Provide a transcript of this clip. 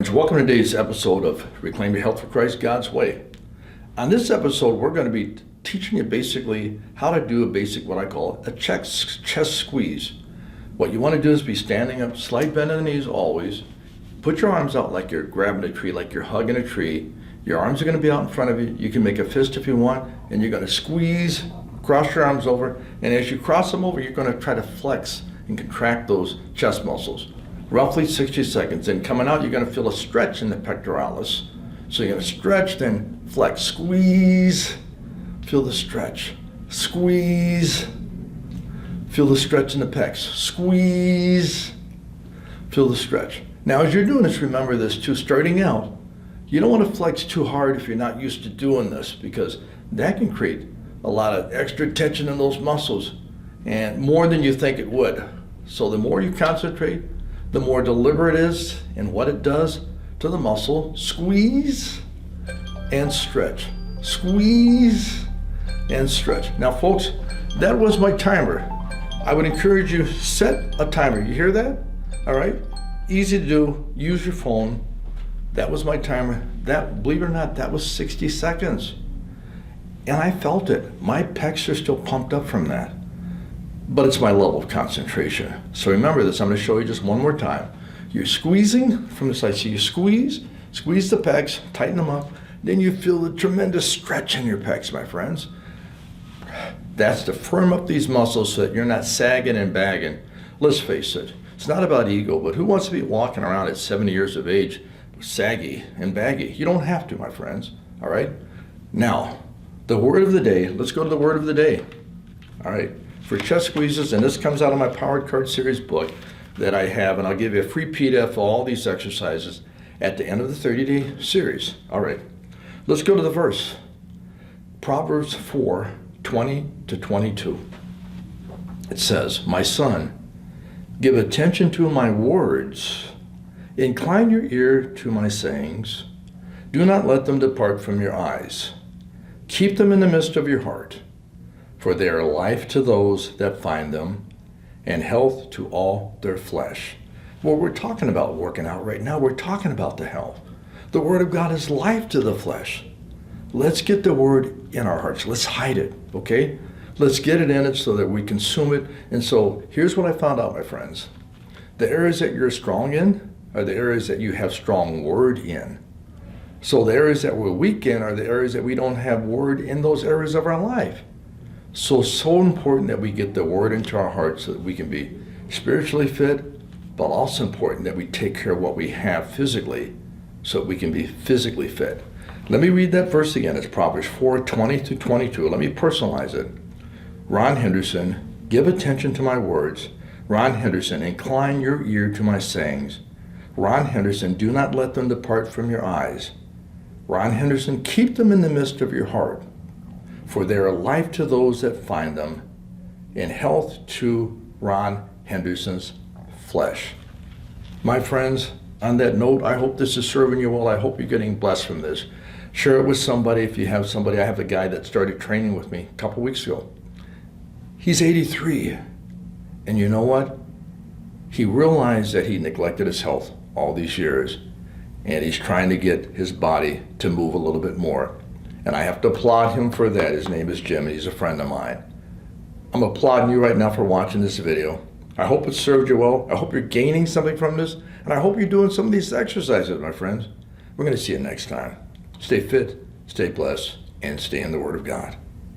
friends, welcome to today's episode of Reclaim Your Health for Christ, God's Way. On this episode, we're going to be teaching you basically how to do a basic, what I call a chest squeeze. What you want to do is be standing up, slight bend in the knees always. Put your arms out like you're grabbing a tree, like you're hugging a tree. Your arms are going to be out in front of you. You can make a fist if you want, and you're going to squeeze, cross your arms over, and as you cross them over, you're going to try to flex and contract those chest muscles. Roughly 60 seconds. And coming out, you're going to feel a stretch in the pectoralis. So you're going to stretch, then flex, squeeze, feel the stretch, squeeze, feel the stretch in the pecs, squeeze, feel the stretch. Now, as you're doing this, remember this too, starting out, you don't want to flex too hard if you're not used to doing this, because that can create a lot of extra tension in those muscles, and more than you think it would. So the more you concentrate, the more deliberate it is in what it does to the muscle. Squeeze and stretch. Squeeze and stretch. Now, folks, that was my timer. I would encourage you, set a timer. You hear that? All right? Easy to do. Use your phone. That was my timer. That, believe it or not, that was 60 seconds. And I felt it. My pecs are still pumped up from that. But it's my level of concentration. So remember this, I'm going to show you just one more time. You're squeezing from the side. So you squeeze the pecs, tighten them up. Then you feel the tremendous stretch in your pecs, my friends. That's to firm up these muscles so that you're not sagging and bagging. Let's face it, it's not about ego, but who wants to be walking around at 70 years of age saggy and baggy? You don't have to, my friends, all right? Now, the word of the day, let's go to the word of the day, all right? For chest squeezes, and this comes out of my Powered Card Series book that I have, and I'll give you a free PDF of all these exercises at the end of the 30-day series. All right, let's go to the verse. Proverbs 4:20-22. It says, "My son, give attention to my words. Incline your ear to my sayings. Do not let them depart from your eyes. Keep them in the midst of your heart. For they are life to those that find them, and health to all their flesh." Well, we're talking about working out right now. We're talking about the health. The Word of God is life to the flesh. Let's get the Word in our hearts. Let's hide it, okay? Let's get it in it so that we consume it. And so here's what I found out, my friends. The areas that you're strong in are the areas that you have strong Word in. So the areas that we're weak in are the areas that we don't have Word in those areas of our life. So important that we get the Word into our hearts so that we can be spiritually fit, but also important that we take care of what we have physically so that we can be physically fit. Let me read that verse again. It's Proverbs 4:20-22. Let me personalize it. Ron Henderson, give attention to my words. Ron Henderson, incline your ear to my sayings. Ron Henderson, do not let them depart from your eyes. Ron Henderson, keep them in the midst of your heart. For they are life to those that find them, and health to Ron Henderson's flesh. My friends, on that note, I hope this is serving you well. I hope you're getting blessed from this. Share it with somebody if you have somebody. I have a guy that started training with me a couple weeks ago. He's 83, and you know what? He realized that he neglected his health all these years, and he's trying to get his body to move a little bit more. And I have to applaud him for that. His name is Jim, and he's a friend of mine. I'm applauding you right now for watching this video. I hope it served you well. I hope you're gaining something from this, and I hope you're doing some of these exercises, my friends. We're going to see you next time. Stay fit, stay blessed, and stay in the Word of God.